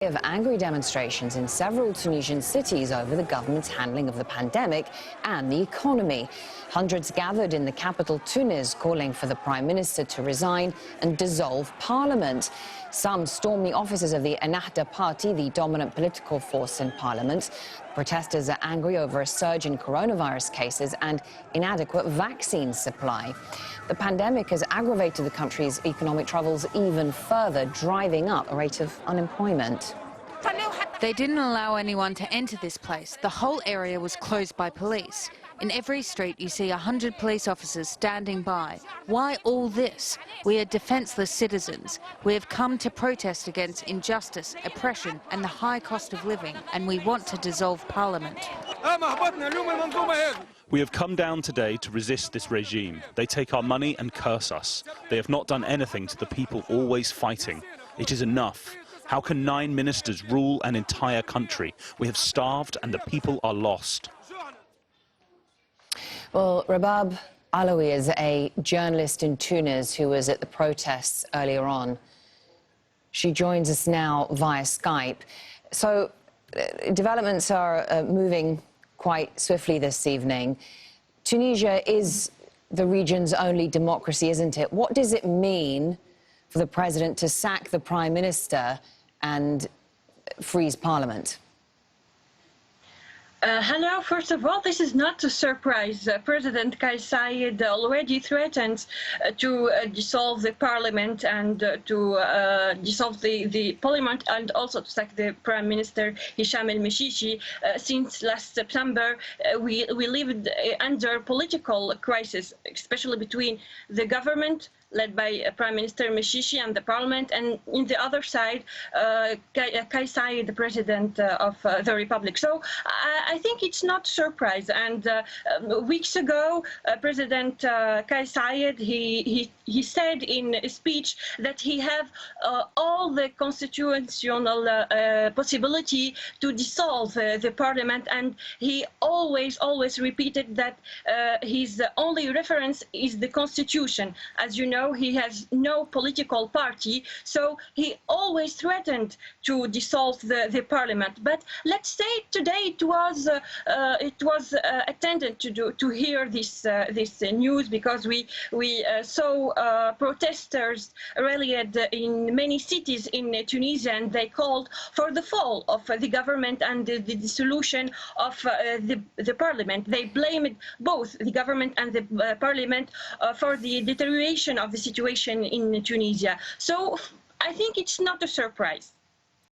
Of angry demonstrations in several Tunisian cities over the government's handling of the pandemic and the economy. Hundreds gathered in the capital Tunis calling for the Prime Minister to resign and dissolve parliament. Some stormed the offices of the Ennahda party, the dominant political force in parliament. Protesters are angry over a surge in coronavirus cases and inadequate vaccine supply. The pandemic has aggravated the country's economic troubles even further, driving up a rate of unemployment. They didn't allow anyone to enter this place. The whole area was closed by police. In every street you see 100 police officers standing by. Why all this? We are defenceless citizens. We have come to protest against injustice, oppression and the high cost of living, and we want to dissolve parliament. We have come down today to resist this regime. They take our money and curse us. They have not done anything to the people always fighting. It is enough. How can 9 ministers rule an entire country? We have starved and the people are lost. Well, Rabab Alawi is a journalist in Tunis who was at the protests earlier on. She joins us now via Skype. So developments are moving quite swiftly this evening. Tunisia is the region's only democracy, isn't it? What does it mean for the president to sack the prime minister and freeze parliament? Hello. First of all, this is not a surprise. President Kais Saied already threatened to dissolve the parliament and to dissolve the parliament and also to sack the prime minister Hisham el-Meshishi. Since last September, we lived under political crisis, especially between the government led by Prime Minister Meshishi and the parliament, and in the other side, Kais Saied, the president of the republic. So I think it's not a surprise. And weeks ago, President Kais Saied, he said in a speech that he have all the constitutional possibility to dissolve the parliament, and he always repeated that his only reference is the constitution. As you know, he has no political party, so he always threatened to dissolve the parliament. But let's say today it was attended to hear this news, because we saw protesters rallied in many cities in Tunisia, and they called for the fall of the government and the dissolution of the parliament. They blamed both the government and the parliament for the deterioration of the situation in Tunisia. So I think it's not a surprise.